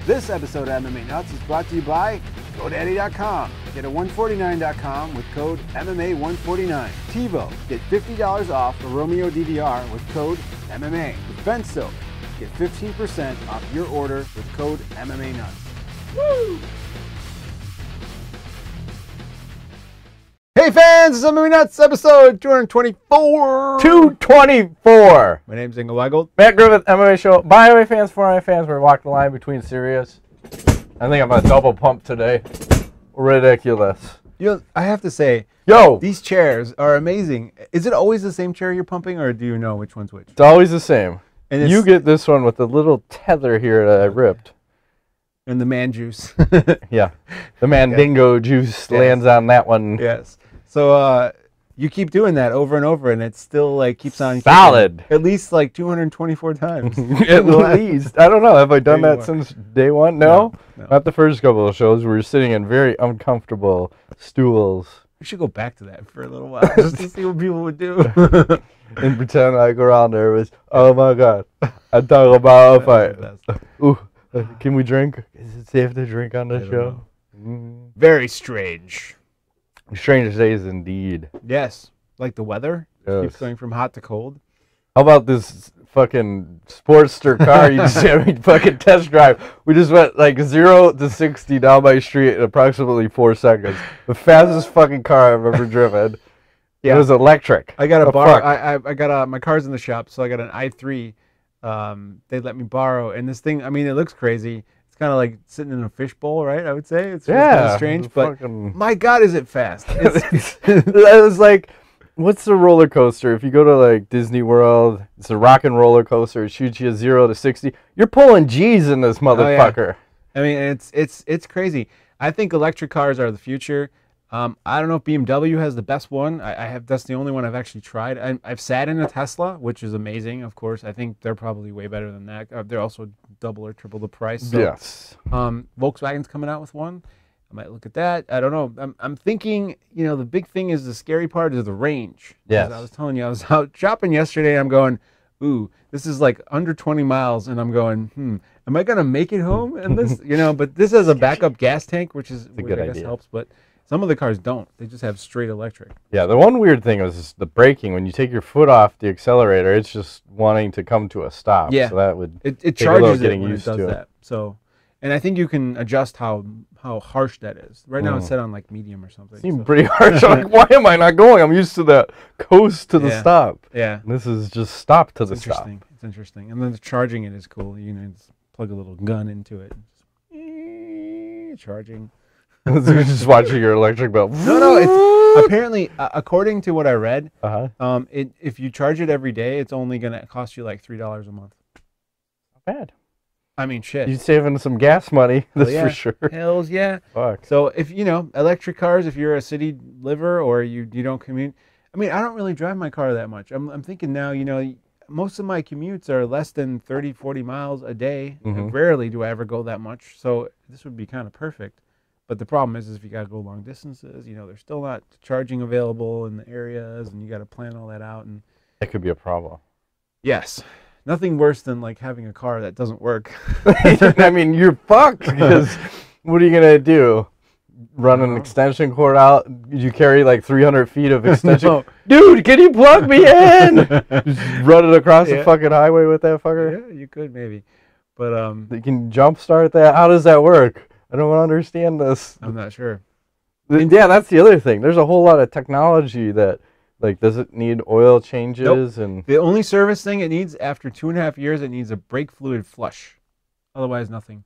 This episode of MMA Nuts is brought to you by GoDaddy.com. Get a $149.com with code MMA149. TiVo, get $50 off a Romeo DVR with code MMA. With Ben Soap, get 15% off your order with code MMA Nuts. Woo! Hey fans, it's MMA Nuts, episode 224. 224. My name's Ingo Weigel. Matt Griffith, MMA show. By MMA fans, for MMA fans, we're walking the line between serious. I think I'm a double pump today. Ridiculous. You know, I have to say, these chairs are amazing. Is it always the same chair you're pumping, or do you know which one's which? It's always the same. And you get this one with the little tether here that I ripped. And the man juice. Yeah. The Mandingo juice lands on that one. Yes. So you keep doing that over and over, and it still like keeps on solid. Kicking. At least like 224 times. At least. I don't know. Have I done that since day one? No? Not the first couple of shows. We were sitting in very uncomfortable stools. We should go back to that for a little while just to see what people would do. And pretend like around there was, oh my God, I'm talking about a fight. Ooh, can we drink? Is it safe to drink on the show? Very strange. Strange days indeed. Yes. Like the weather. Yes. Keeps going from hot to cold. How about this fucking Sportster car you just had me fucking test drive? We just went like 0 to 60 down my street in approximately 4 seconds. The fastest fucking car I've ever driven. Yeah. It was electric. I got a I got my car's in the shop, so I got an i3. They let me borrow, and this thing, I mean, it looks crazy. It's kind of like sitting in a fishbowl, right? I would say it's kind of strange, but my God, is it fast? It was like, what's the roller coaster? If you go to like Disney World, it's a rock and roller coaster. It shoots you 0 to 60. You're pulling G's in this motherfucker. Oh, yeah. I mean, it's crazy. I think electric cars are the future. I don't know if BMW has the best one. That's the only one I've actually tried. I've sat in a Tesla, which is amazing, of course. I think they're probably way better than that. They're also double or triple the price. So, yes. Volkswagen's coming out with one. I might look at that. I don't know. I'm thinking, you know, the big thing is the scary part is the range. Yes. As I was telling you, I was out shopping yesterday, and I'm going, ooh, this is like under 20 miles, and I'm going, am I going to make it home? And this, you know, but this has a backup gas tank, which is a good I guess idea. Helps, but some of the cars don't. They just have straight electric. Yeah, the one weird thing was the braking. When you take your foot off the accelerator, it's just wanting to come to a stop. Yeah. So that would it charges it when it does that. So, and I think you can adjust how harsh that is. Right now it's set on like medium or something. Seems pretty harsh. I'm like, why am I not going? I'm used to that coast to the stop. Yeah. And this is just stop to the stop. It's interesting. And then the charging it is cool. You know, just plug a little gun into it. Charging. You're just watching your electric bill. No, it's apparently according to what I read. If you charge it every day, it's only gonna cost you like $3 a month. Not bad. I mean, shit. You're saving some gas money. That's for sure. Hells yeah. Fuck. So if you know electric cars, if you're a city liver or you don't commute, I mean, I don't really drive my car that much. I'm thinking now, you know, most of my commutes are less than 30, 40 miles a day. Rarely do I ever go that much. So this would be kind of perfect. But the problem is if you got to go long distances, you know, there's still not charging available in the areas, and you got to plan all that out. And that could be a problem. Yes. Nothing worse than like having a car that doesn't work. I mean, you're fucked because what are you going to do? Run an extension cord out? You carry like 300 feet of extension? No. Dude, can you plug me in? Just run it across the fucking highway with that fucker? Yeah, you could maybe. But you can jump start that? How does that work? I don't understand this. I'm not sure. Yeah, that's the other thing. There's a whole lot of technology that, like, does it need oil changes? Nope. And the only service thing it needs after 2.5 years, it needs a brake fluid flush. Otherwise, nothing.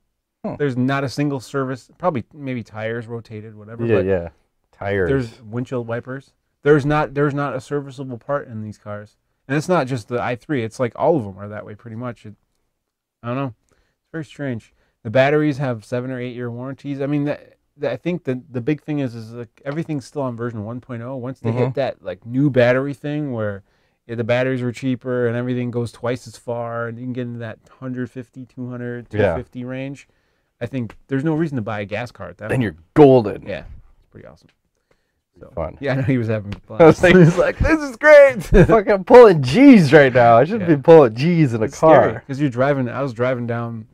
There's not a single service. Probably maybe tires rotated, whatever. Yeah, tires. There's windshield wipers. There's not a serviceable part in these cars, and it's not just the i3. It's like all of them are that way pretty much. I don't know. It's very strange. The batteries have 7 or 8 year warranties. I mean, I think the big thing is like everything's still on version 1.0. Once they hit that like new battery thing where the batteries are cheaper and everything goes twice as far, and you can get into that 150, 200, 250 range, I think there's no reason to buy a gas car at that. Then you're golden. Yeah, it's pretty awesome. So, fun. Yeah, I know he was having fun. He's like, this is great. Fucking pulling G's right now. I shouldn't be pulling G's in a car. Because you're driving. I was driving down,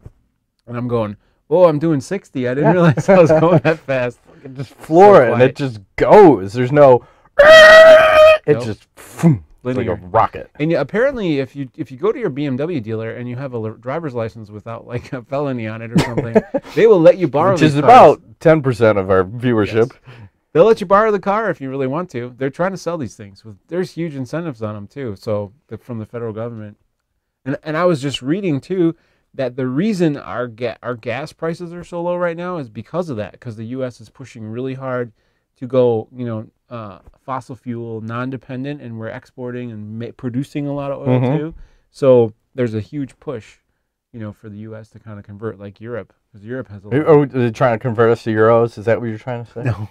and I'm going, oh, I'm doing 60. I didn't realize I was going that fast. Just floor So it, and quiet. it just goes. There's no. It Nope. just. It's like a Linear. rocket. And apparently, if you go to your BMW dealer and you have a driver's license without like a felony on it or something, they will let you borrow. Which these is cars. about 10% of our viewership. Yes. They'll let you borrow the car if you really want to. They're trying to sell these things. There's huge incentives on them too. So from the federal government, and I was just reading too that the reason our gas prices are so low right now is because of that. Because the U.S. is pushing really hard to go, fossil fuel non-dependent, and we're exporting and producing a lot of oil too. So there's a huge push, for the U.S. to kind of convert like Europe, because Europe has a lot. Are they trying to convert us to euros? Is that what you're trying to say? No.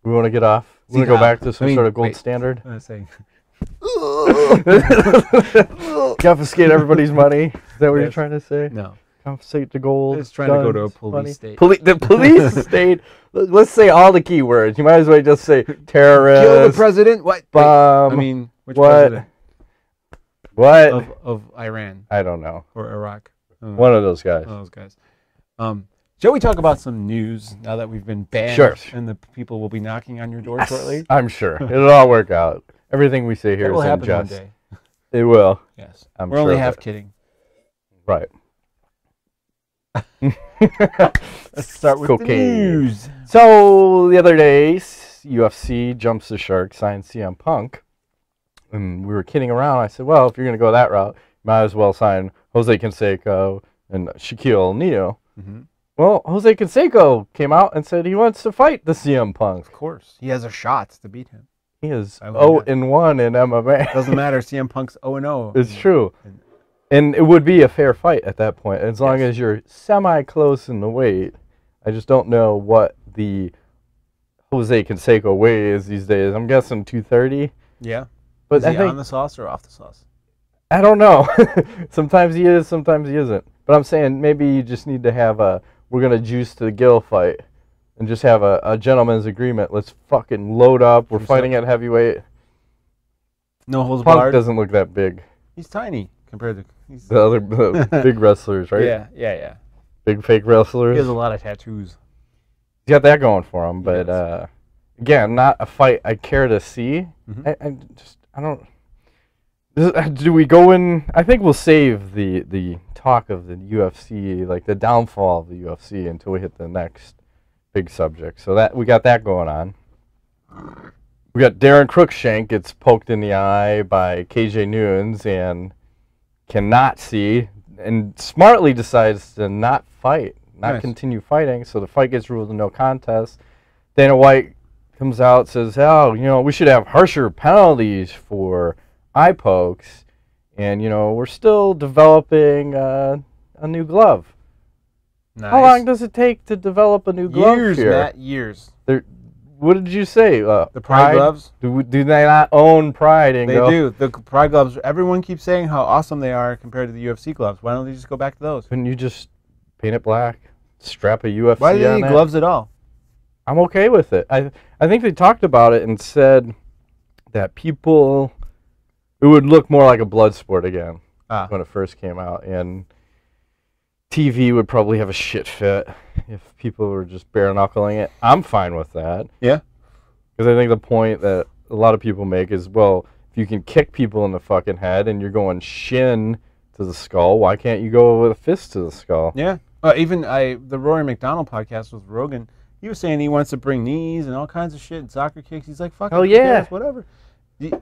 We want to get off? We want to go back to some sort of gold standard? I was saying. Confiscate everybody's money? Is that what you're Yes. trying to say? No. Confiscate the gold? Just trying to go to a guns, police money? state. The police state? Let's say all the keywords. You might as well just say terrorist. Kill the president? What? Wait, bomb. I mean, which what? president? What? Of Iran I don't know. or Iraq? One of those guys. One of those guys. Shall we talk about some news now that we've been banned? Sure. And the people will be knocking on your door shortly? I'm sure. It'll all work out. Everything we say here That will is in happen one jest. day. It will. Yes. I'm We're sure only of half it. kidding. Right. Let's start with the Cocaine. news. So the other day, UFC jumps the shark, signed CM Punk, and we were kidding around. I said, "Well, if you're going to go that route, you might as well sign Jose Canseco and Shaquille O'Neal." Mm-hmm. Well, Jose Canseco came out and said he wants to fight the CM Punk. Of course. He has a shot to beat him. He is I would 0-1 in MMA. Doesn't matter. CM Punk's 0-0. It's true. And- And it would be a fair fight at that point, as long Yes. as you're semi-close in the weight. I just don't know what the Jose Canseco weight is these days. I'm guessing 230. Yeah. But Is I he think on the sauce or off the sauce? I don't know. Sometimes he is, sometimes he isn't. But I'm saying maybe you just need to have we're going to juice to the gill fight and just have a gentleman's agreement. Let's fucking load up. We're Juice fighting up. at heavyweight. No holds Punk barred. doesn't look that big. He's tiny compared to. He's, The other big wrestlers, right? Yeah. Big fake wrestlers. He has a lot of tattoos. He's got that going for him. But does. again, not a fight I care to see. Mhm. I don't. Do we go in? I think we'll save the talk of the UFC, like the downfall of the UFC, until we hit the next big subject. So that we got that going on. We got Darren Cruikshank gets poked in the eye by KJ Nunes and cannot see, and smartly decides to not fight, not Nice. continue fighting. So the fight gets ruled a no contest. Dana White comes out, says, "Oh, we should have harsher penalties for eye pokes, and we're still developing a new glove." Nice. How long does it take to develop a new glove Years, here? Matt. Years. What did you say? The Pride gloves. Do they not own Pride? And They go, do. The Pride gloves. Everyone keeps saying how awesome they are compared to the UFC gloves. Why don't they just go back to those? Couldn't you just paint it black, strap a UFC Why do they on need it? gloves at all? I'm okay with it. I think they talked about it and said that it would look more like a blood sport again when it first came out, and TV would probably have a shit fit if people were just bare knuckling it. I'm fine with that. Yeah. Because I think the point that a lot of people make is, well, if you can kick people in the fucking head and you're going shin to the skull, why can't you go with a fist to the skull? Yeah. Even the Rory McDonald podcast with Rogan, he was saying he wants to bring knees and all kinds of shit and soccer kicks. He's like, fuck it, Hell who yeah. cares, whatever.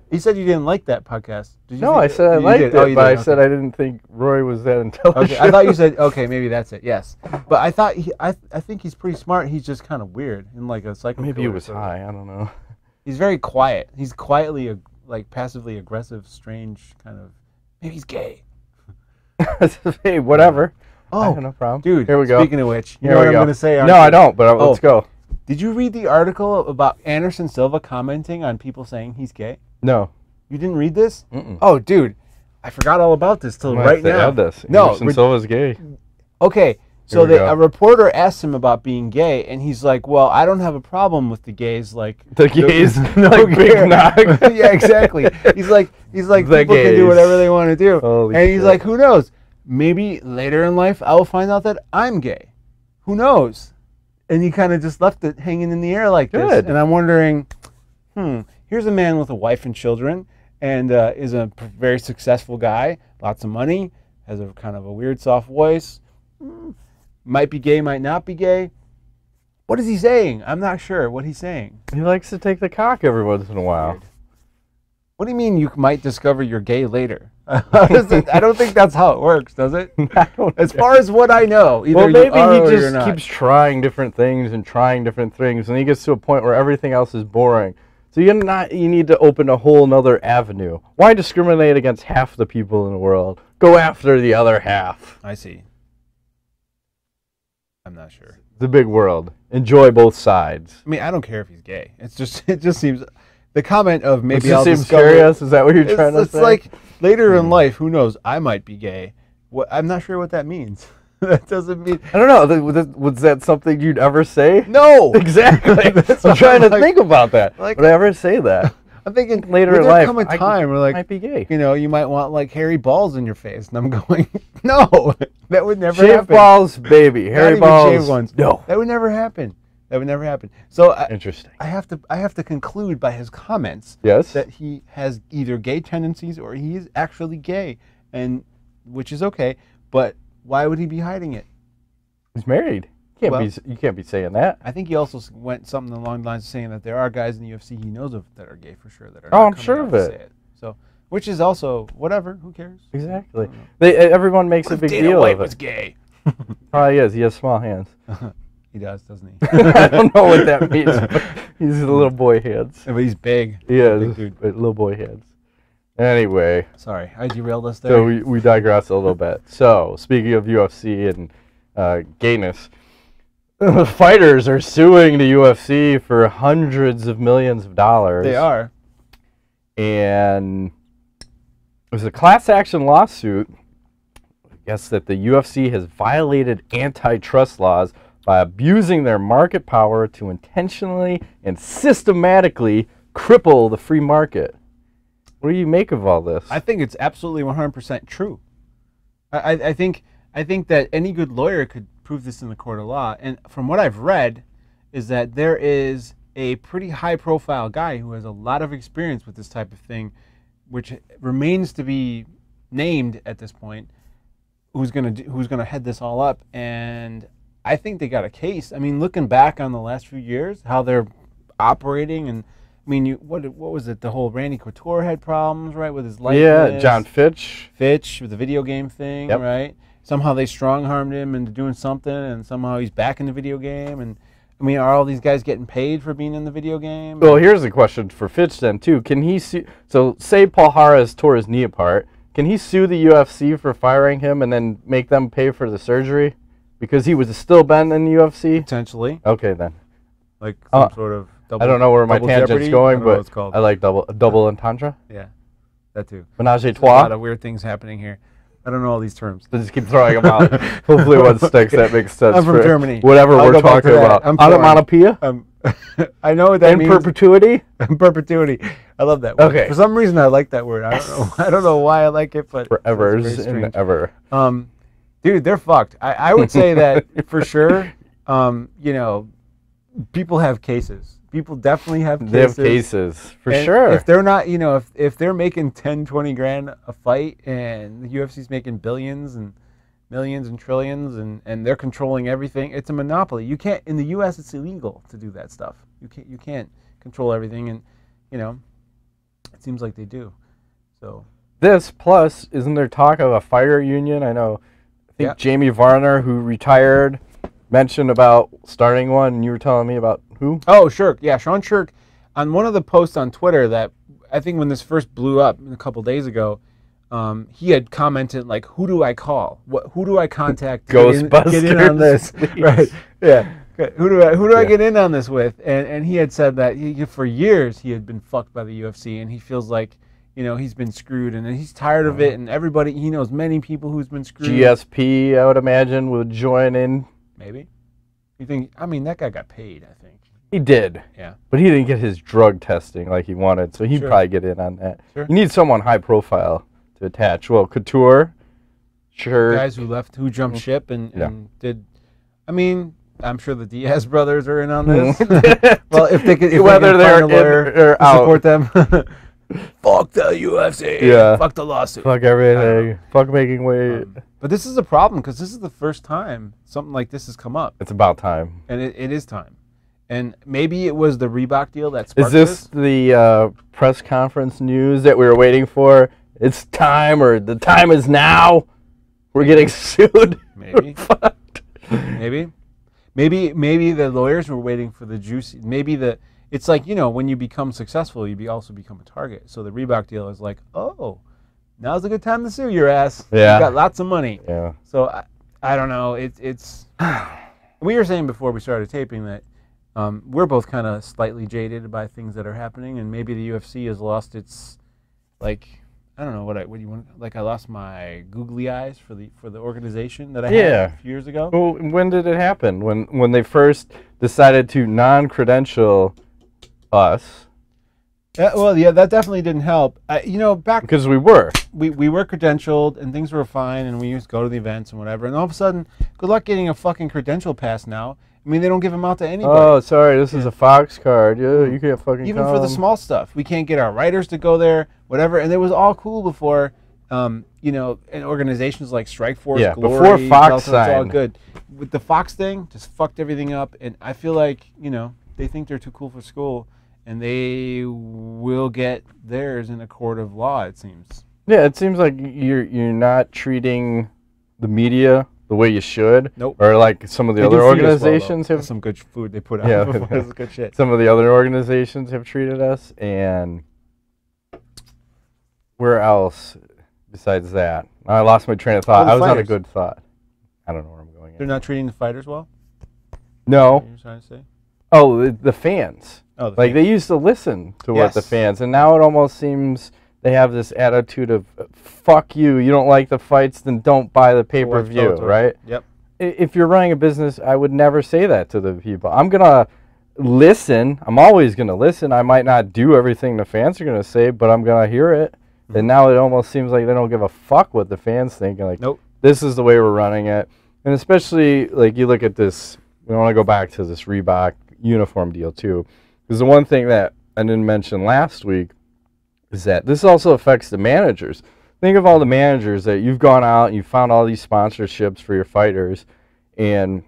He said you didn't like that podcast. Did you No, think I said I you liked did? it, Oh, you but did, I said okay. I didn't think Roy was that intelligent. Okay, I thought you said, okay, maybe that's it, yes. But I thought, I think he's pretty smart. He's just kind of weird and like a psycho. Maybe he killer, was so- high. I don't know. He's very quiet. He's quietly, passively aggressive, strange kind of, maybe he's gay. Hey, whatever. I Oh, have no problem. dude, Here we go. Speaking of which, you Here know we what I'm go. going to say? No, I don't, but let's go. Did you read the article about Anderson Silva commenting on people saying he's gay? No. You didn't read this? Mm-mm. Oh, dude, I forgot all about this till I'm gonna right have to now. add this. No, Anderson Silva's gay. okay. So Here we go. a reporter asked him about being gay, and he's like, "Well, I don't have a problem with the gays, like The gays, no like Big care." Nog. Yeah, exactly. He's like, The people can do gays. whatever they want to do, Holy and he's shit. like, who knows? Maybe later in life I will find out that I'm gay. who knows? And he kind of just left it hanging in the air like this. Good. And I'm wondering, here's a man with a wife and children and is a very successful guy, lots of money, has a kind of a weird soft voice, might be gay, might not be gay. What is he saying? I'm not sure what he's saying. He likes to take the cock every once in a while. Weird. What do you mean you might discover you're gay later? I don't think that's how it works, does it? As far as what I know, either well, maybe you are he or you're just not. keeps trying different things and trying different things, and he gets to a point where everything else is boring. So you need to open a whole nother avenue. Why discriminate against half the people in the world? Go after the other half. I see. I'm not sure. It's a big world. Enjoy both sides. I mean, I don't care if he's gay. It just seems the comment of maybe It I'll seems discover. curious. Is that what you're trying to It's say? like later in life, who knows? I might be gay. I'm not sure what that means. That doesn't mean. I don't know. Was that something you'd ever say? No. Exactly. That's I'm what trying to like. think about that. Like- Would I ever say that? I'm thinking Later would in there life, come a time where I like might be gay. you know you might want like hairy balls in your face, and I'm going, no, that would never Shave happen. balls, baby. Not Hairy even balls. shaved ones. No. That would never happen. That would never happen. So Interesting. I have to conclude by his comments Yes. that he has either gay tendencies or he is actually gay, and which is okay. But why would he be hiding it? He's married. You can't be saying that. I think he also went something along the lines of saying that there are guys in the UFC he knows of that are gay for sure. That are Oh, not I'm coming sure out of to it. say it. So, which is also whatever. Who cares? Exactly. Everyone makes a big deal of was it. gay. Oh, he is. He has small hands. He does, doesn't he? I don't know what that means. But he's the little boy hands. But he's big. He is. Big dude. But little boy hands. Anyway, Sorry, I derailed us there. so we digress a little bit. So speaking of UFC and gayness. Fighters are suing the UFC for hundreds of millions of dollars. They are. And it was a class action lawsuit. I guess that the UFC has violated antitrust laws by abusing their market power to intentionally and systematically cripple the free market. What do you make of all this? I think it's absolutely 100% true. I think that any good lawyer could prove this in the court of law. And from what I've read, is that there is a pretty high-profile guy who has a lot of experience with this type of thing, which remains to be named at this point, who's gonna head this all up. And I think they got a case. I mean, looking back on the last few years, how they're operating, and I mean, what was it? The whole Randy Couture had problems, right, with his likeness. Yeah, John Fitch with the video game thing, Yep. right? Somehow they strong-armed him into doing something, and somehow he's back in the video game. And I mean, are all these guys getting paid for being in the video game? Well, here's a question for Fitch then too. Can he sue? So, say Paul Harris tore his knee apart. Can he sue the UFC for firing him and then make them pay for the surgery because he was still been in the UFC? Potentially, Okay, then. like some sort of. Double, I don't know where my double tangent's jeopardy? going, I don't know what but it's called. I like double entendre. Yeah, that too. Menage a There's a lot trois. of weird things happening here. I don't know all these terms. So just keep throwing them out. Hopefully, one sticks. That makes sense. I'm from for Germany. Whatever I'll we're go back to talking that. about. I'm foreign. Onomatopoeia I know what that in means. perpetuity. Perpetuity. I love that word. Okay. For some reason, I like that word. I don't know. I don't know why I like it, but it's very Forevers strange. and ever. Dude, they're fucked. I would say that for sure. You know, people have cases. People definitely have cases. They have cases for And sure. If they're not, you know, if they're making 10, 20 grand a fight, and the UFC's making billions and millions and trillions, and they're controlling everything, it's a monopoly. You can't, in the US, it's illegal to do that stuff. You can't control everything, and you know, it seems like they do. So This plus, isn't there talk of a fire union? I know. I think Yeah. Jamie Varner, who retired, mentioned about starting one, and you were telling me about who? Oh, Shirk. Yeah, Sean Shirk, on one of the posts on Twitter that I think when this first blew up a couple days ago, he had commented like, "Who do I call? Who do I contact? to get in on this?" Ghostbusters, Right? Yeah. Who do I Yeah. get in on this with? And he had said that for years he had been fucked by the UFC, and he feels like, you know, he's been screwed, and he's tired of it. And everybody, he knows many people who's been screwed. GSP, I would imagine, would join in. Maybe. You think? I mean, that guy got paid, I think. He did. Yeah. But he didn't get his drug testing like he wanted, so he'd Sure. probably get in on that. Sure. You need someone high profile to attach. Well, Couture, sure. Guys who jumped ship and did. I mean, I'm sure the Diaz brothers are in on this. Well, if they could, Whether they're find a lawyer in or to out. support them. Fuck the UFC. Yeah. Fuck the lawsuit. Fuck everything. Fuck making weight. But this is a problem because this is the first time something like this has come up. It's about time. And it is time. And maybe it was the Reebok deal that sparked Is this the press conference news that we were waiting for? It's time, or the time is now. We're getting sued. Maybe. Maybe the lawyers were waiting for the juicy. It's like, when you become successful, you also become a target. So the Reebok deal is like, oh, now's a good time to sue your ass. Yeah. You got lots of money. Yeah. So I don't know. It's. We were saying before we started taping that we're both kind of slightly jaded by things that are happening, and maybe the UFC has lost its, like, I don't know what do you want. Like, I lost my googly eyes for the organization that I had a few years ago. Well, when did it happen? When they first decided to non-credential us? That definitely didn't help. Back because we were credentialed and things were fine, and we used to go to the events and whatever. And all of a sudden, good luck getting a fucking credential pass now. I mean, they don't give them out to anybody. Oh, sorry, this is a Fox card. Yeah, you can't fucking even for the small stuff. We can't get our writers to go there, whatever. And it was all cool before, and organizations like Strikeforce, Glory, before Fox Delta, it's all signed. good. With the Fox thing, just fucked everything up. And I feel like, they think they're too cool for school, and they will get theirs in a court of law, it seems. Yeah, it seems like you're not treating the media the way you should. Nope. Or like some of the They other do feed us well, organizations though. have. That's some good food they put out. Yeah, That's good shit. Some of the other organizations have treated us, and where else besides that? I lost my train of thought. the I was on a fighters. good thought. I don't know where I'm going. They're not treating the fighters well? No. What are you trying to say? Oh, the fans. Oh, Like, they used to listen to what the Yes. fans, and now it almost seems they have this attitude of, fuck you, you don't like the fights, then don't buy the pay-per-view, right? Yep. If you're running a business, I would never say that to the people. I'm going to listen. I'm always going to listen. I might not do everything the fans are going to say, but I'm going to hear it. And now it almost seems like they don't give a fuck what the fans think. Like, Nope. This is the way we're running it. And especially, like, you look at this, we want to go back to this Reebok uniform deal, too. Because the one thing that I didn't mention last week is that this also affects the managers. Think of all the managers that you've gone out and you found all these sponsorships for your fighters, and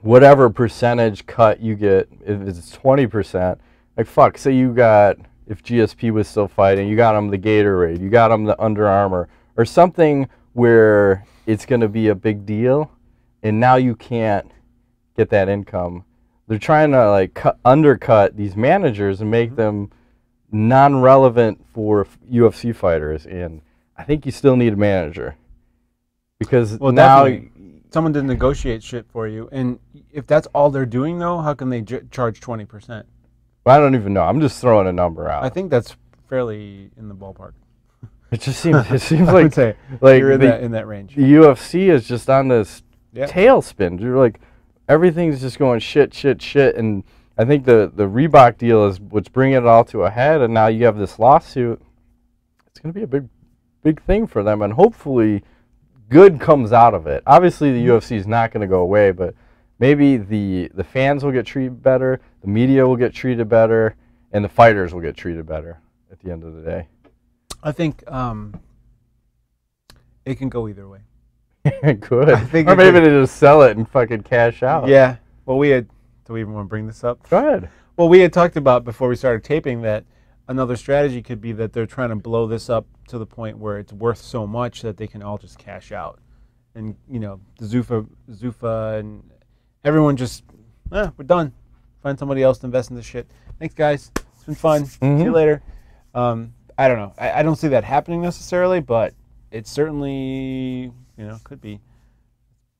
whatever percentage cut you get, if it's 20%, like, fuck, say you got, if GSP was still fighting, you got them the Gatorade, you got them the Under Armour, or something where it's going to be a big deal, and now you can't get that income. They're trying to, like, undercut these managers and make them non-relevant for UFC fighters, and I think you still need a manager, because now someone to negotiate shit for you, and if that's all they're doing, though, how can they charge 20%? I don't even know. I'm just throwing a number out. I think that's fairly in the ballpark. It just seems. It seems I like would say like you're the in that range. The UFC is just on this Yeah. tailspin. You're like, everything's just going shit, and I think the Reebok deal is what's bringing it all to a head, and now you have this lawsuit. It's going to be a big thing for them, and hopefully good comes out of it. Obviously, the UFC is not going to go away, but maybe the fans will get treated better, the media will get treated better, and the fighters will get treated better at the end of the day. I think it can go either way. It could. I think or maybe they just sell it and fucking cash out. Yeah. Well, do we even want to bring this up? Go ahead. Well, we had talked about before we started taping that another strategy could be that they're trying to blow this up to the point where it's worth so much that they can all just cash out. And, the Zuffa and everyone just, we're done. Find somebody else to invest in this shit. Thanks, guys. It's been fun. See you later. I don't know. I don't see that happening necessarily, but it certainly, could be.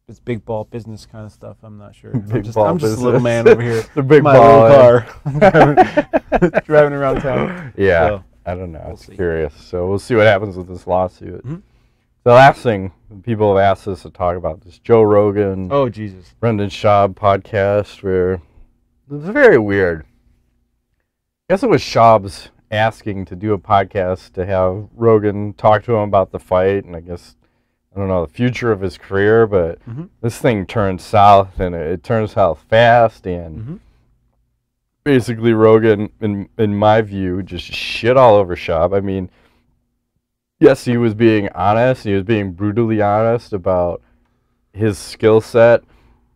It's big ball business kind of stuff. I'm not sure. I'm just a little man over here. The big my ball little car, driving around town. Yeah, So, I don't know. we'll I'm see. curious. So we'll see what happens with this lawsuit. The last thing people have asked us to talk about, this Joe Rogan, Oh, Jesus. Rogan and Schaub podcast, where it was very weird. I guess it was Schaub's asking to do a podcast to have Rogan talk to him about the fight, and I guess I don't know, the future of his career, but Mm-hmm. this thing turned south, and it turned south fast, and Mm-hmm. basically Rogan, in my view, just shit all over Schaub. I mean, yes, he was being honest. He was being brutally honest about his skill set.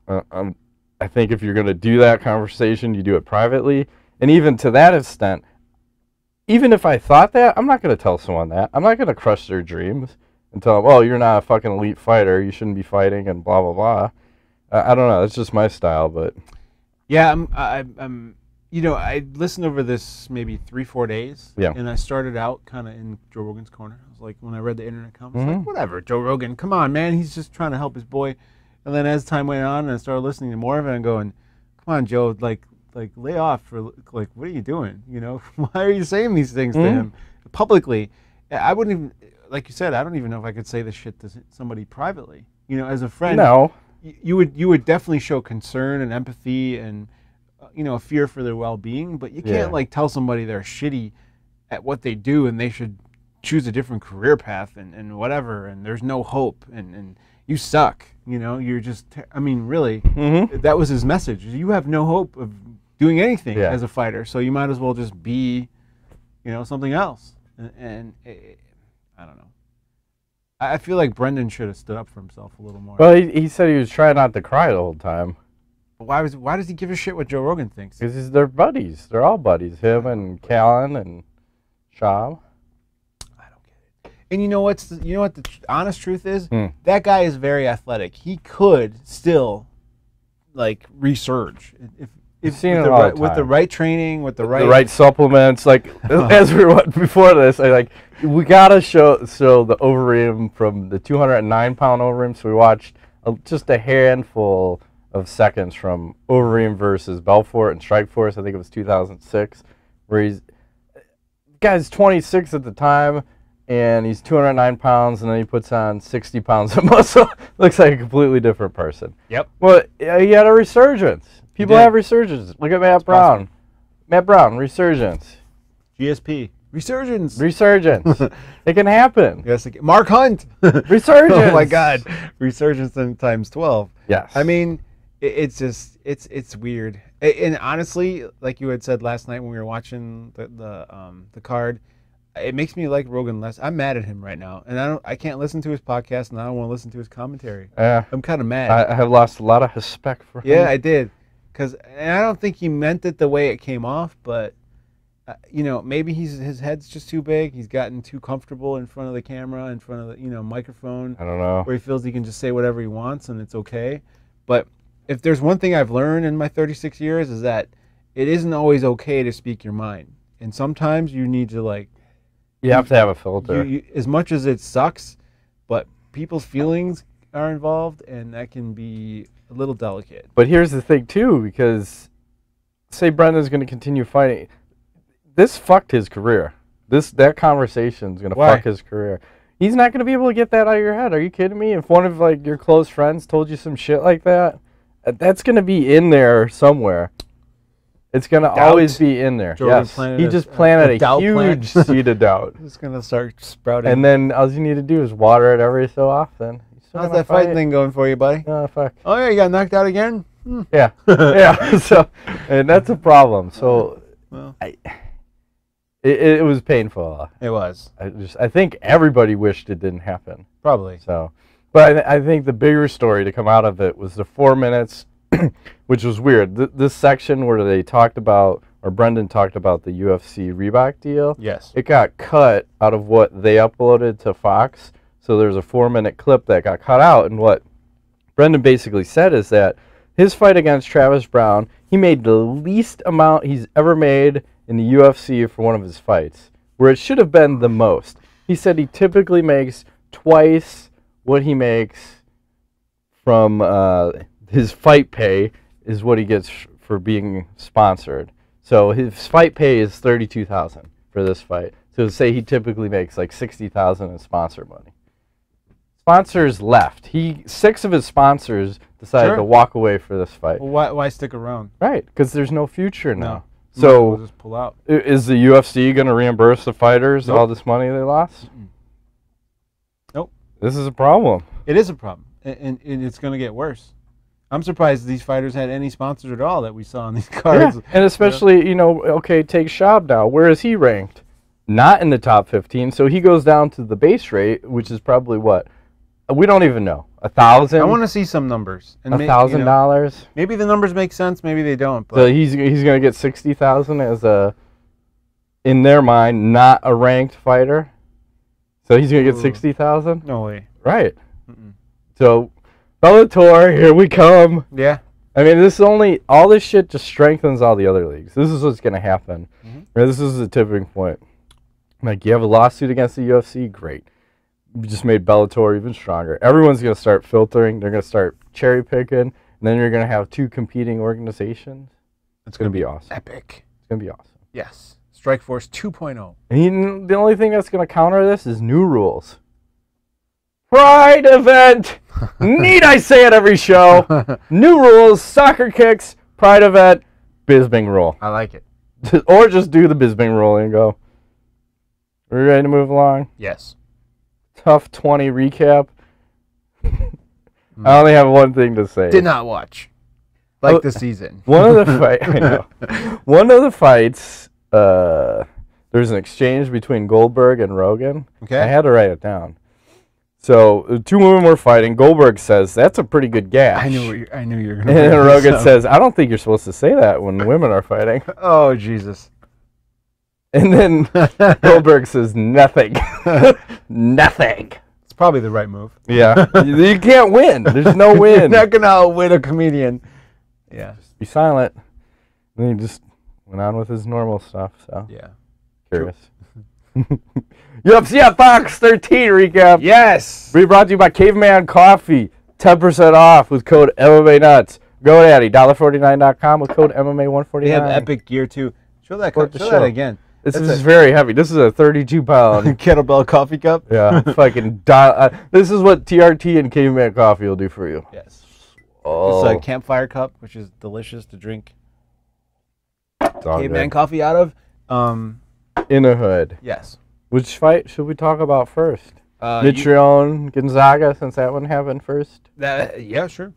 I think if you're going to do that conversation, you do it privately. And even to that extent, even if I thought that, I'm not going to tell someone that. I'm not going to crush their dreams and tell them, oh, you're not a fucking elite fighter. You shouldn't be fighting and blah, blah, blah. I don't know. That's just my style, but... Yeah, I'm you know, I listened over this maybe 3-4 days. Yeah. And I started out kind of in Joe Rogan's corner. I was like, when I read the internet comments, Mhm. like, whatever, Joe Rogan, come on, man. He's just trying to help his boy. And then as time went on and I started listening to more of it and going, come on, Joe, like lay off for, like, what are you doing? You know, why are you saying these things to him publicly? I wouldn't even, like you said, I don't even know if I could say this shit to somebody privately. You know, as a friend, No. you would definitely show concern and empathy and you know, a fear for their well-being, but you can't like tell somebody they're shitty at what they do and they should choose a different career path and whatever, and there's no hope and you suck, you know, you're just I mean, really, that was his message. You have no hope of doing anything as a fighter, so you might as well just be, you know, something else. And I don't know. I feel like Brendan should have stood up for himself a little more. Well, he said he was trying not to cry the whole time. Why does he give a shit what Joe Rogan thinks? Because they're buddies. They're all buddies. Him and Callan and Schaub. I don't get it. And you know what the honest truth is? That guy is very athletic. He could still like resurge if You've seen it all the time. with the right training, with the right supplements. Like as we were before this, we gotta show the Overrem from the 209-pound Overrem. So we watched just a handful of seconds from Overrem versus Belfort and Strikeforce. I think it was 2006, where guy's 26 at the time, and he's 209 pounds, and then he puts on 60 pounds of muscle. Looks like a completely different person. Yep. Well, he had a resurgence. People have resurgences. Look at Matt Brown. Possible. Matt Brown, resurgence. GSP. Resurgence. Resurgence. It can happen. Yes, Mark Hunt. Resurgence. Oh my God. Resurgence in times 12. Yes. I mean, it's just it's weird. And honestly, like you had said last night when we were watching the card, it makes me like Rogan less. I'm mad at him right now, and I can't listen to his podcast, and I don't want to listen to his commentary. I'm kind of mad. I have lost a lot of respect for him. Yeah, I did, and I don't think he meant it the way it came off, but you know, maybe his head's just too big. He's gotten too comfortable in front of the camera, in front of the microphone. I don't know. Where he feels he can just say whatever he wants and it's okay. But if there's one thing I've learned in my 36 years is that it isn't always okay to speak your mind, and sometimes you need to You have to have a filter. as much as it sucks, but people's feelings are involved, and that can be a little delicate. But here's the thing too, because say Brendan's going to continue fighting, this fucked his career. That conversation's going to fuck his career. He's not going to be able to get that out of your head. Are you kidding me? If one of your close friends told you some shit like that, that's going to be in there somewhere. It's going to always be in there. Yes. He just planted a huge seed of doubt. It's going to start sprouting. And then all you need to do is water it every so often. How's that fighting thing going for you, buddy? Oh, fuck. Oh, yeah, you got knocked out again? Yeah. Yeah. So, and that's a problem. So, well, it was painful. It was. I think everybody wished it didn't happen. Probably. So, but I think the bigger story to come out of it was the 4 minutes, which was weird. This section where they talked about, or Brendan talked about the UFC Reebok deal. Yes. It got cut out of what they uploaded to Fox. So there's a 4-minute clip that got cut out. And what Brendan basically said is that his fight against Travis Brown, he made the least amount he's ever made in the UFC for one of his fights, where it should have been the most. He said he typically makes twice what he makes from his fight pay is what he gets for being sponsored. So his fight pay is $32,000 for this fight. So say he typically makes like $60,000 in sponsor money. Sponsors left. 6 of his sponsors decided to walk away for this fight. Well, why stick around? Right, because there's no future now. No. So We'll just pull out. Is the UFC going to reimburse the fighters all this money they lost? Nope. This is a problem. It is a problem, and it's going to get worse. I'm surprised these fighters had any sponsors at all that we saw on these cards. Yeah. And especially, you know, okay, take Schaub now. Where is he ranked? Not in the top 15. So he goes down to the base rate, which is probably what? We don't even know. 1,000? I want to see some numbers. $1,000? Maybe the numbers make sense. Maybe they don't. But So he's going to get 60,000 as a, in their mind, not a ranked fighter. So he's going to get 60,000? no way. Right. So Bellator, here we come. Yeah. I mean, this is only, all this shit just strengthens all the other leagues. This is what's going to happen. This is the tipping point. Like, you have a lawsuit against the UFC, great. You just made Bellator even stronger. Everyone's going to start filtering. They're going to start cherry picking. And then you're going to have two competing organizations. It's going to be awesome. Epic. It's going to be awesome. Yes. Strikeforce 2.0. And the only thing that's going to counter this is new rules. Pride event. Need I say it every show? New rules, soccer kicks, pride event, Bisbing rule. I like it. Or just do the Bisbing rule and go. Are we ready to move along? Yes. Tough 20 recap. I only have one thing to say. Did not watch. Like the season. One of the I know. One of the fights, there's an exchange between Goldberg and Rogan. Okay. I had to write it down. So the two women were fighting. Goldberg says, "That's a pretty good gash." I knew you were going to. And Rogan says, "I don't think you're supposed to say that when women are fighting." Oh, Jesus. And then Goldberg says, "Nothing." Nothing. It's probably the right move. Yeah. You can't win. There's no win. You're not going to outwit a comedian. Yeah. Just be silent. And then he just went on with his normal stuff. So Yeah. curious. UFC Fox 13 recap. Yes. We brought to you by Caveman Coffee. 10% off with code MMA Nuts. GoDaddy, $1.49.com with code MMA149. They have epic gear, too. Show that, Support the show show. that again. This is very heavy. This is a 32-pound kettlebell coffee cup. Yeah, fucking. This is what TRT and Caveman Coffee will do for you. Yes. Oh. It's a campfire cup, which is delicious to drink. It's all Caveman good. coffee out of. In a hood. Yes. Which fight should we talk about first? Mitrione, Gonzaga, since that one happened first. Yeah, sure.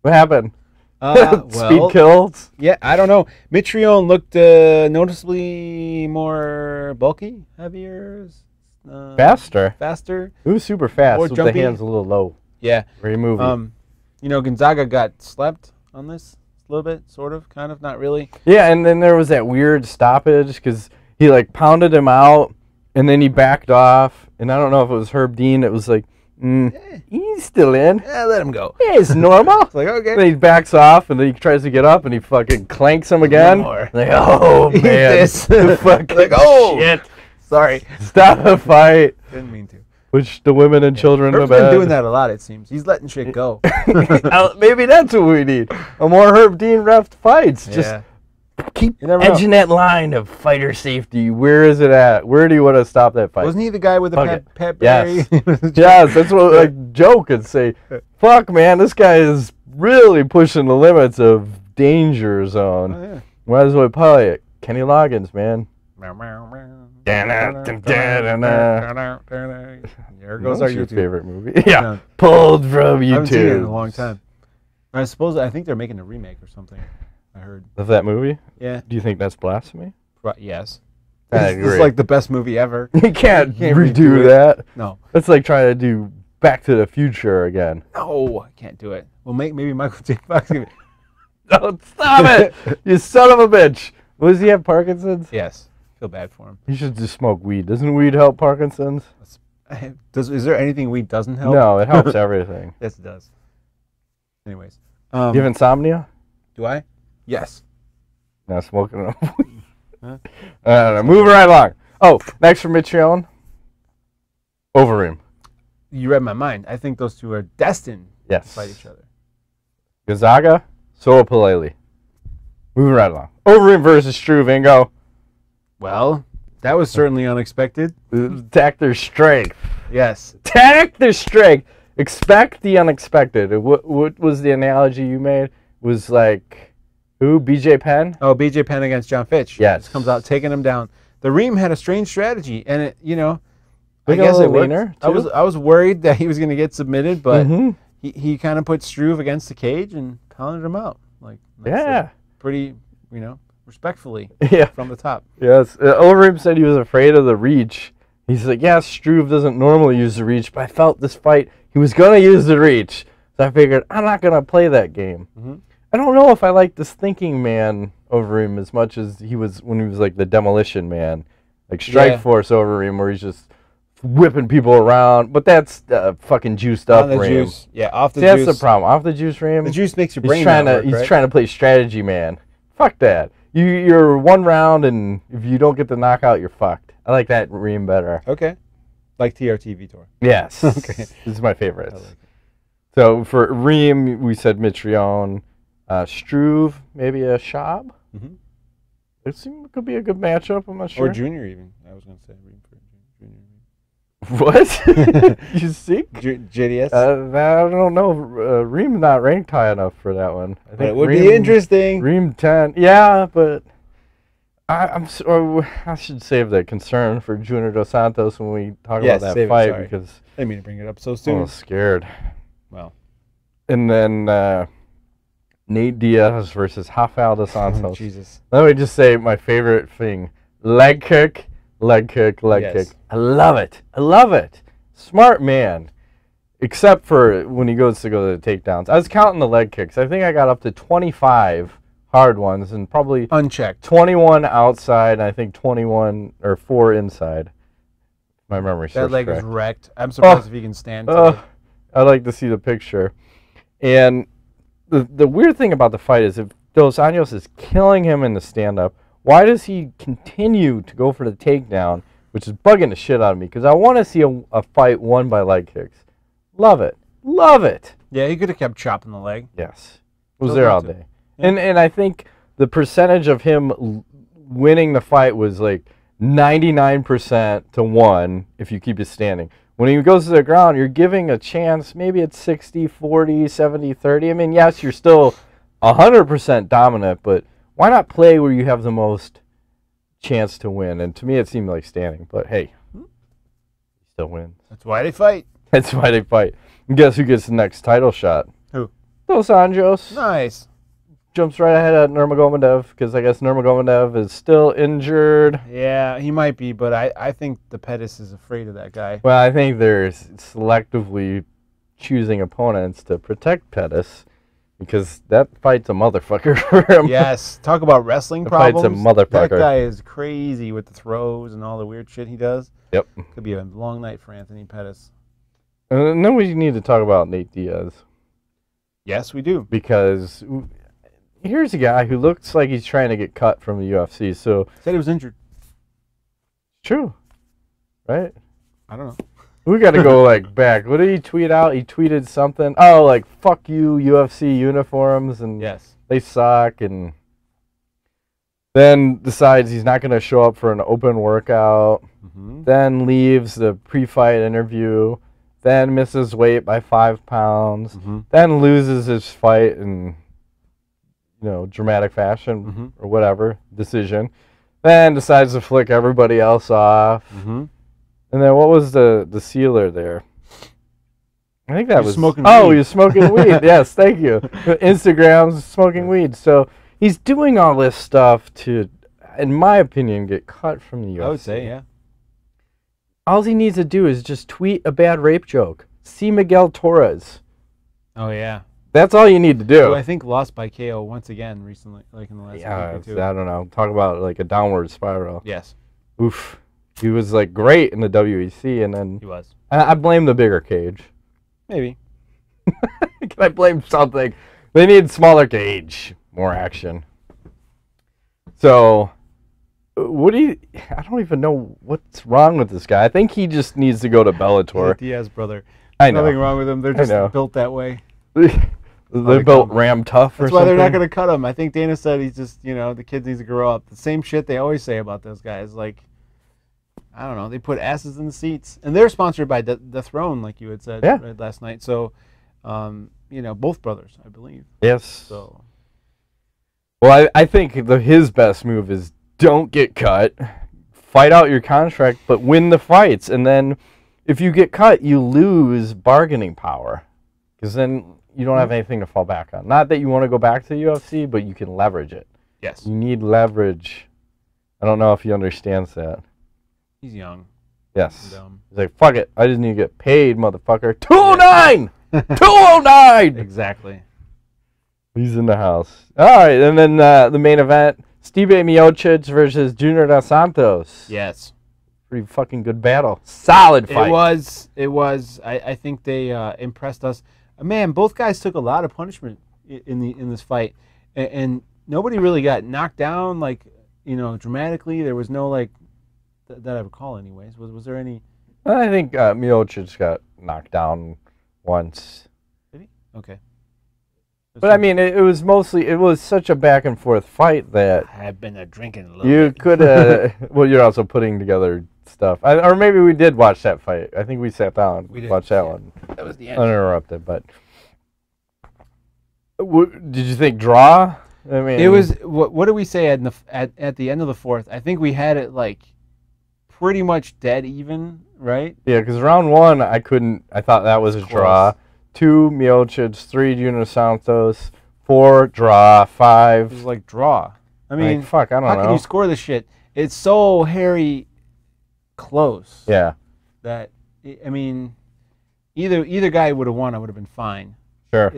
What happened? Well, Speed kills? Yeah, I don't know. Mitrione looked noticeably more bulky, heavier, Faster. faster. It was super fast More with jumpy. the hands a little low. Yeah. Very moving. You know, Gonzaga got slept on this a little bit, sort of, kind of, not really. Yeah, and then there was that weird stoppage because he like pounded him out and then he backed off. And I don't know if it was Herb Dean. It was like, he's still in. Yeah, let him go. Yeah, it's normal. It's like, okay. Then he backs off and then he tries to get up and he fucking clanks him again. More. Like, oh Eat man, this. fucking Like, oh. shit. Sorry. Stop the fight. Didn't mean to. Which the women and children in the Herb's been bed. doing that a lot, it seems. He's letting shit go. Maybe that's what we need. A more Herb Dean ref fights. Just keep never edging that line of fighter safety. Where is it at? Where do you want to stop that fight? Wasn't he the guy with the Fuck Pat Yes. Barry? Yes, that's what like joke and say, fuck man, this guy is really pushing the limits of danger zone. Oh, yeah. Might as well play it. Kenny Loggins, man. There goes our your YouTube. favorite movie. Yeah. Pulled from I haven't seen it in a YouTube. long time. I think they're making a remake or something. I heard. Of that movie? Yeah. Do you think that's blasphemy? Yes. I This is agree. like the best movie ever. You can't You can't redo redo it. that. No. That's like trying to do Back to the Future again. No, I can't do it. Well, maybe Michael J. Fox. Don't stop it! You son of a bitch! Does he have Parkinson's? Yes. Feel bad for him. He should just smoke weed. Doesn't weed help Parkinson's? Is there anything weed doesn't help? No, it helps everything. Yes, it does. Anyways. Do you have insomnia? Do I? Yes. No, smoking enough weed. I don't know. Moving right along. Oh, next for Mitrione. Overrem. You read my mind. I think those two are destined Yes. to fight each other. Gonzaga, Soa Palele. Moving right along. Overrem versus Struve. Ingo. Well, that was certainly unexpected. Attack their strength. Yes. Attack their strength. Expect the unexpected. What was the analogy you made? Was like, who? BJ Penn? Oh, BJ Penn against John Fitch. Yes. Just comes out taking him down. The Reem had a strange strategy, and I guess it worked. leaner, I was worried that he was going to get submitted, but Mhm. he kind of put Struve against the cage and pounded him out. Like Yeah. pretty, respectfully Yeah. from the top. Yes. Overrem said he was afraid of the reach. He's like, yeah, Struve doesn't normally use the reach, but I felt this fight he was going to use the reach. So I figured I'm not going to play that game. Mm-hmm. I don't know if I like this thinking man Overrem as much as he was when he was like the demolition man. Like Strike Force Overrem, where he's just whipping people around. But that's fucking juiced up Reem. Juice. Yeah, off the See, juice. that's the problem. Off the juice Reem. The juice makes your brain He's trying to play strategy man. Fuck that. You're one round, and if you don't get the knockout, you're fucked. I like that Reem better. Okay. Like TRT Vitor. Yes. Okay. This is my favorite. Like so for Reem, we said Mitrione. Struve, maybe a Schaub. Mm-hmm. It could be a good matchup. I'm not sure. Or Junior even. I was going to say Reem for Junior. What? You see? JDS? I don't know. Reem's not ranked high enough for that one. I think it would be interesting. Reem 10. Yeah, but I should save the concern for Junior Dos Santos when we talk about that fight because I didn't mean to bring it up so I'm a soon. little scared. Well. And then Nate Diaz versus Rafael dos Santos. Oh, Jesus. Let me just say my favorite thing. Leg kick. Leg kick, leg kick. I love it. I love it. Smart man. Except for when he goes to go to the takedowns. I was counting the leg kicks. I think I got up to 25 hard ones and probably unchecked. 21 outside and I think 21 or 4 inside. My memory serves That leg correct. is wrecked. I'm surprised if he can stand. I'd like to see the picture. And the weird thing about the fight is if Dos Anjos is killing him in the stand-up, why does he continue to go for the takedown, which is bugging the shit out of me? Because I want to see a fight won by leg kicks. Love it. Love it. Yeah, he could have kept chopping the leg. Yes. Was there all day. Yeah. And I think the percentage of him winning the fight was like 99% to 1 if you keep it standing. When he goes to the ground, you're giving a chance. Maybe it's 60-40, 70-30. I mean, yes, you're still 100% dominant, but why not play where you have the most chance to win? And to me, it seemed like standing. But hey, he still wins. That's why they fight. That's why they fight. And guess who gets the next title shot? Who? Dos Anjos. Nice. Jumps right ahead at Nurmagomedov because I guess Nurmagomedov is still injured. Yeah, he might be, but I think the Pettis is afraid of that guy. Well, I think they're selectively choosing opponents to protect Pettis. Because that fight's a motherfucker for him. Yes. Talk about wrestling that problems. Fight's a motherfucker. That guy is crazy with the throws and all the weird shit he does. Yep. Could be a long night for Anthony Pettis. And then we need to talk about Nate Diaz. Yes, we do. Because here's a guy who looks like he's trying to get cut from the UFC. So Said he was injured. True. Right? I don't know. We got to go back. What did he tweet out? He tweeted something. Oh, like fuck you UFC uniforms and Yes. they suck, and then decides he's not going to show up for an open workout. Mm-hmm. Then leaves the pre-fight interview. Then misses weight by 5 pounds. Mm-hmm. Then loses his fight in dramatic fashion or whatever decision. Then decides to flick everybody else off. Mm-hmm. And then what was the sealer there? I think that was smoking weed. weed. He was smoking weed. Yes, thank you. Instagram's smoking weed. So he's doing all this stuff to, in my opinion, get cut from the UFC. I would say, yeah. All he needs to do is just tweet a bad rape joke. See Miguel Torres. Oh, yeah. That's all you need to do. Who I think lost by KO once again recently, like in the last week or two. I don't know. Talk about like a downward spiral. Yes. Oof. He was like great in the WEC, and then He was. I blame the bigger cage. Maybe. Can I blame something? They need smaller cage, more action. So, I don't even know what's wrong with this guy. I think he just needs to go to Bellator. Diaz brother. I know. Nothing wrong with them. They're just built that way. They're built ram tough or That's something. why they're not going to cut him. I think Dana said he's just, the kids need to grow up. The same shit they always say about those guys. Like, I don't know. They put asses in the seats. And they're sponsored by The Throne, like you had said right last night. So, both brothers, I believe. Yes. So, well, I think his best move is don't get cut, fight out your contract, but win the fights. And then if you get cut, you lose bargaining power, because then you don't have anything to fall back on. Not that you want to go back to the UFC, but you can leverage it. Yes. You need leverage. I don't know if he understands that. He's young. Yes. Dumb. He's like, fuck it. I just need to get paid, motherfucker. 209! 209! Exactly. He's in the house. All right, and then the main event, Stipe Miocic versus Junior Dos Santos. Yes. Pretty fucking good battle. Solid fight. It was. I think they impressed us. Man, both guys took a lot of punishment in this fight, and nobody really got knocked down like dramatically. There was no like that I recall. Anyways, was there any? I think Miocic got knocked down once. Did he? Okay. But I mean, it was such a back and forth fight that I've been drinking a little you bit. could. Well, you're also putting together stuff, or maybe we did watch that fight. I think we sat down, watched that one. That was the end. Uninterrupted. But did you think draw? I mean, It was. What did we say at the end of the fourth? I think we had it like pretty much dead even, right? Yeah, because round one, I thought that was a draw. 2, Miocic. 3, Junior Santos. 4, draw. 5. It was like draw. I mean, fuck, I don't know. How can you score this shit? It's so hairy close. Yeah. That, I mean, either guy would have won. I would have been fine. Sure.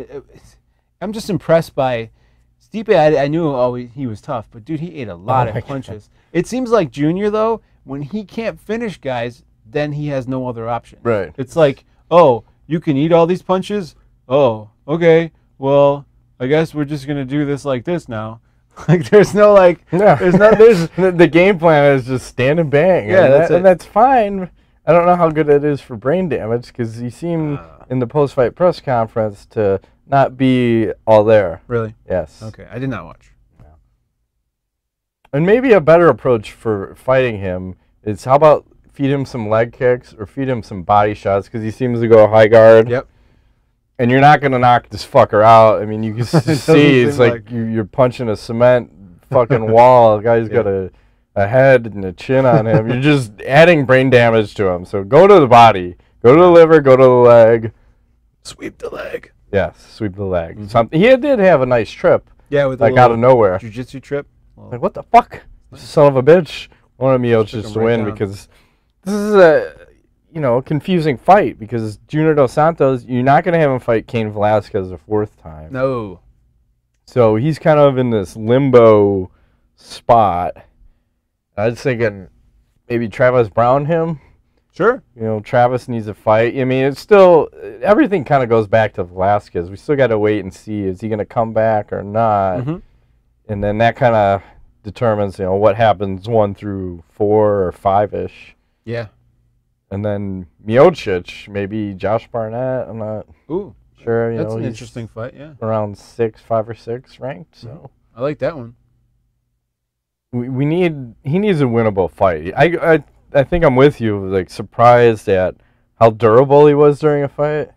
I'm just impressed by Stipe. I knew he was tough, but dude, he ate a lot of punches. God. It seems like Junior, though, when he can't finish guys, then he has no other option. Right. It's like, oh, you can eat all these punches? Oh, okay. Well, I guess we're just gonna do this like this now. Like there's no like there's the game plan is just stand and bang. Yeah, and that's fine. I don't know how good it is for brain damage because you seem in the post-fight press conference to not be all there. Really? Yes. Okay, I did not watch. Yeah. And maybe a better approach for fighting him is how about feed him some leg kicks or feed him some body shots because he seems to go high guard. Yep. And you're not going to knock this fucker out. I mean, you can see it's like you're punching a cement fucking wall. The guy's got a head and a chin on him. You're just adding brain damage to him. So go to the body. Go to the liver. Go to the leg. Sweep the leg. Yes, sweep the leg. Mm-hmm. He did have a nice trip. Yeah, with like out of nowhere. Jiu-jitsu trip. Well, like, what the fuck? Son of a bitch. Wanted Miocic to win because this is a confusing fight because Junior Dos Santos, you're not going to have him fight Cain Velasquez a fourth time. No. So he's kind of in this limbo spot. I was thinking maybe Travis Brown him. Sure. Travis needs a fight. I mean, it's still, everything kind of goes back to Velasquez. We still got to wait and see, is he going to come back or not? Mm-hmm. And then that kind of determines, what happens 1 through 4 or 5-ish. Yeah. And then Miocic, maybe Josh Barnett. I'm not sure. That's an interesting fight, yeah. Around 5 or 6 ranked. So I like that one. He needs a winnable fight. I think I'm with you. Like surprised at how durable he was during a fight.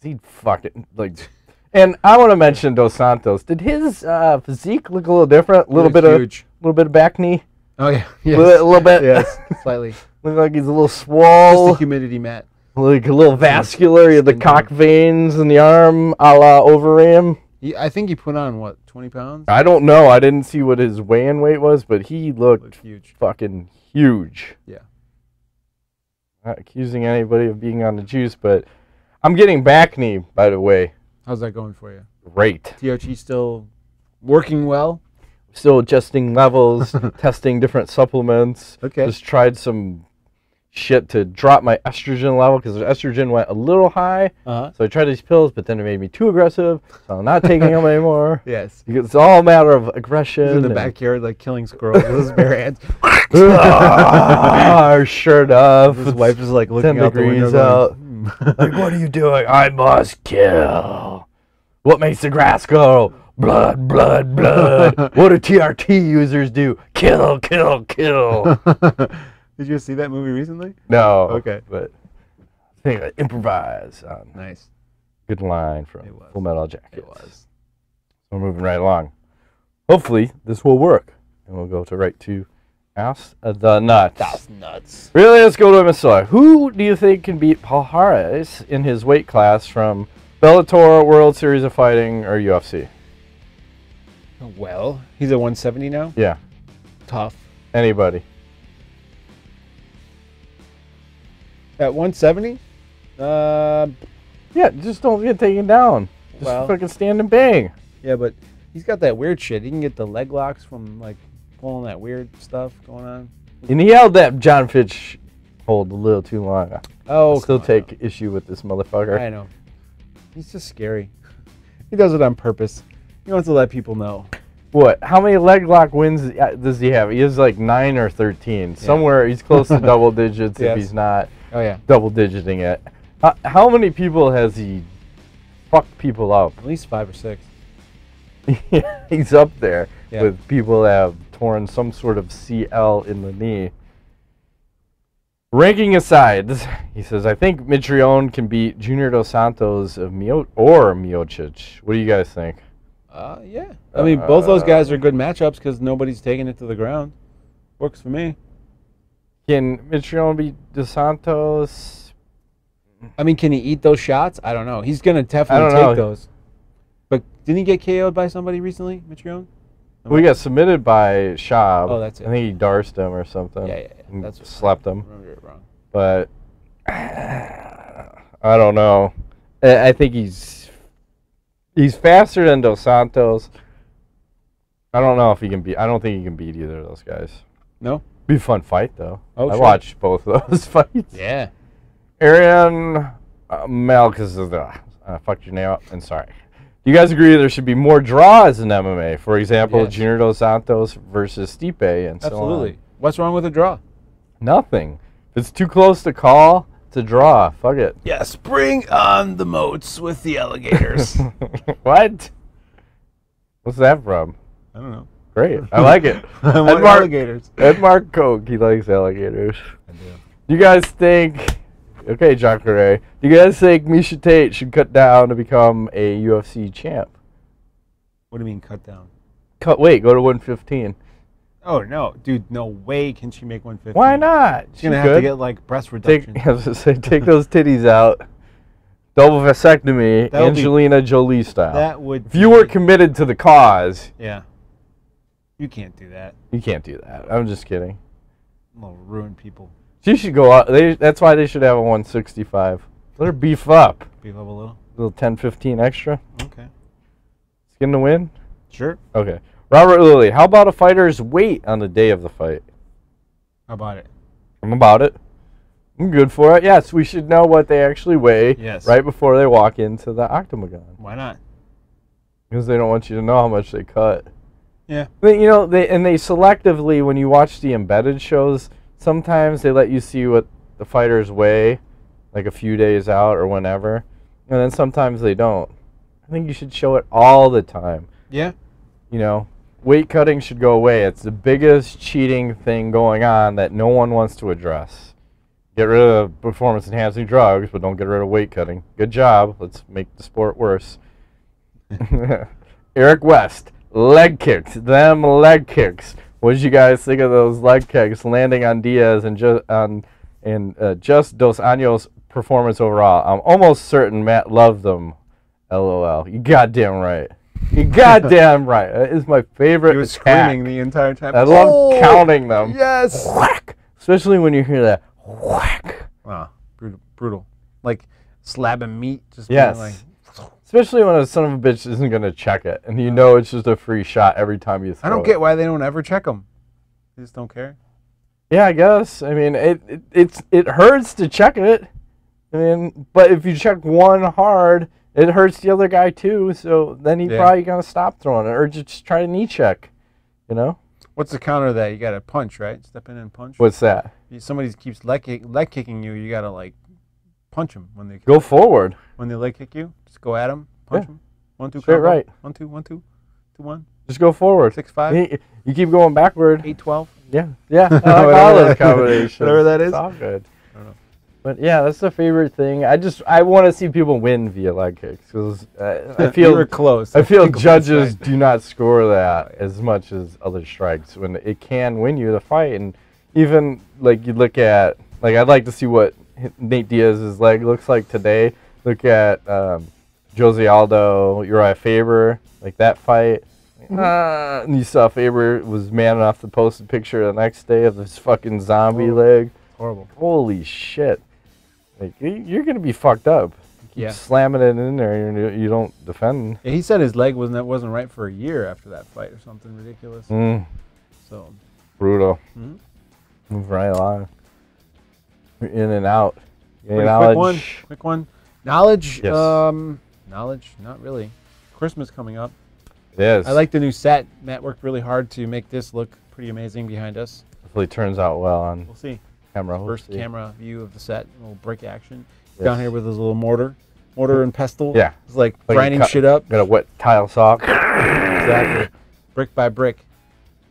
He fucking like. And I want to mention Dos Santos. Did his physique look a little different? A little bit of back knee. Oh yeah, yes. A little bit. Yes, slightly. Look like he's a little swole. Just a humidity mat. Like a little vascular. He had the cock veins in the arm, a la Overrem. I think he put on, 20 pounds? I don't know. I didn't see what his weigh-in weight was, but he looked huge. Fucking huge. Yeah. Not accusing anybody of being on the juice, but I'm getting back knee, by the way. How's that going for you? Great. TRT still working well? Still adjusting levels, testing different supplements. Okay. Just tried some shit to drop my estrogen level because the estrogen went a little high. So I tried these pills, but then it made me too aggressive. So I'm not taking them anymore. Yes. Because it's all a matter of aggression. He's in the backyard like killing squirrels with his bare hands. Shirt off. His wife is like looking 10 out the window. Out. Like, what are you doing? I must kill. What makes the grass grow? Blood, blood, blood. What do TRT users do? Kill, kill, kill. Did you see that movie recently? No. Okay. But I think I improvise. Nice. Good line from Full Metal Jacket. It was. So we're moving right along. Hopefully, this will work. And we'll go to right to Ask the nuts. That's nuts. Really, let's go to Minnesota. Who do you think can beat Paul Harris in his weight class from Bellator, World Series of Fighting, or UFC? Well, he's at 170 now. Yeah. Tough. Anybody. At 170? Yeah, just don't get taken down. Just fucking stand and bang. Yeah, but he's got that weird shit. He can get the leg locks from, like, pulling that weird stuff going on. And he held that John Fitch hold a little too long. Oh, I still take issue with this motherfucker. I know. He's just scary. He does it on purpose. He wants to let people know. What? How many leg lock wins does he have? He has like 9 or 13. Yeah. Somewhere he's close to double digits if he's not double digiting it. How many people has he fucked people up? At least 5 or 6. Yeah, he's up there with people that have torn some sort of CL in the knee. Ranking aside, he says, I think Mitrione can beat Junior Dos Santos or Miocic. What do you guys think? Yeah. I mean, both those guys are good matchups because nobody's taking it to the ground. Works for me. Can Mitrione beat Dos Santos? I mean, can he eat those shots? I don't know. He's going to definitely take those. But didn't he get KO'd by somebody recently, Mitrione? Well, he got submitted by Schaub. Oh, that's it. I think he darsed him or something. Yeah. That's what slapped him. I remember it wrong. But I don't know. I think he's faster than Dos Santos. I don't know if he can beat. I don't think he can beat either of those guys. No? Be a fun fight though. Oh, I watched both of those fights. Yeah. Arian Melkis, I fucked your name up. And sorry. Do you guys agree there should be more draws in MMA? For example, Junior Dos Santos versus Stipe and so on. Absolutely. What's wrong with a draw? Nothing. If it's too close to call, it's a draw. Fuck it. Yes, bring on the moats with the alligators. What? What's that from? I don't know. Great. I like it. I want alligators. Edmark Koch, he likes alligators. I do. You guys think... Okay, John Correa. Do you guys think Miesha Tate should cut down to become a UFC champ? What do you mean cut down? Go to 115. Oh, no. Dude, no way can she make 150. Why not? She's going to have to get, like, breast reduction. I was going to say, take those titties out. Double vasectomy, Angelina Jolie style. That would If you were committed to the cause. Yeah. You can't do that. You can't do that. I'm just kidding. It'll ruin people. She should go out. That's why they should have a 165. Let her beef up. Beef up a little? A little 10, 15 extra. Okay. Skin to win? Sure. Okay. Robert Lilly, how about a fighter's weight on the day of the fight? How about it? I'm about it. I'm good for it. Yes, we should know what they actually weigh right before they walk into the octagon. Why not? Because they don't want you to know how much they cut. Yeah. But, you know, they selectively, when you watch the embedded shows, sometimes they let you see what the fighters weigh, like a few days out or whenever, and then sometimes they don't. I think you should show it all the time. Yeah. You know, weight cutting should go away. It's the biggest cheating thing going on that no one wants to address. Get rid of performance-enhancing drugs, but don't get rid of weight cutting. Good job. Let's make the sport worse. Eric West, leg kicks. Them leg kicks. What did you guys think of those leg kicks landing on Diaz and just Dos Anjos' performance overall? I'm almost certain Matt loved them. LOL. You goddamn right. You goddamn right. That is my favorite. He was screaming the entire time. I love counting them. Yes. Whack. Especially when you hear that whack. Wow. Brutal. Like slapping meat. Just yes. Like, especially when a son of a bitch isn't going to check it. And you know it's just a free shot every time you throw it. I don't get why they don't ever check them. They just don't care. Yeah, I guess. I mean, it hurts to check it. I mean, but if you check one hard, it hurts the other guy too. So then he probably going to stop throwing it or just try to knee check, you know? What's the counter to that? You got to punch, right? Step in and punch. What's that? If somebody keeps leg kicking you, you got to like punch them when they go forward. When they leg kick you, just go at them, punch them. 1, 2, straight right. 1, 2, 1, 2, 2, 1. Just go forward. 6, 5. You keep going backward. 8, 12. Yeah. I like all those combinations. Whatever that is. It's all good. I don't know. But yeah, that's the favorite thing. I want to see people win via leg kicks because I You feel were close. I feel think judges do not score that as much as other strikes when it can win you the fight. And even like you look at like I'd like to see what Nate Diaz's leg looks like today. Look at Jose Aldo, Uriah Faber, like that fight. And you saw Faber was man enough to post a picture the next day of this fucking zombie leg. Horrible. Holy shit. Like, you're going to be fucked up. You keep slamming it in there and you don't defend. Yeah, he said his leg wasn't right for a year after that fight or something ridiculous. So brutal. Mhm. Move right along. You're in and out. Quick one. Knowledge. Yes. Knowledge. Not really. Christmas coming up. It is. I like the new set. Matt worked really hard to make this look pretty amazing behind us. Hopefully it turns out well on We'll see. camera. First camera view of the set. A little brick action. Yes. Down here with his little mortar and pestle. Yeah. It's like grinding shit up. Got a wet tile saw. Exactly. Brick by brick.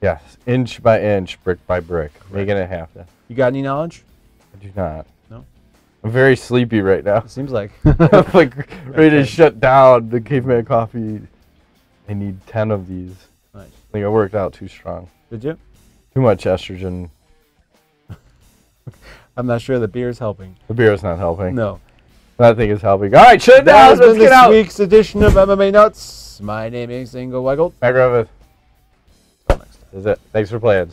Yes. Inch by inch, brick by brick. Making it happen. You got any knowledge? I do not. No? I'm very sleepy right now. It seems like. I'm like ready to shut down the caveman coffee. I need 10 of these. Nice. I think I worked out too strong. Did you? Too much estrogen. I'm not sure the beer's helping. The beer is not helping. No. Nothing is helping. All right, shut it That down. has Let's been get this out. week's edition of MMA Nuts. My name is Ingo Weigel. Back Rafael. Until next time. Is it? Thanks for playing.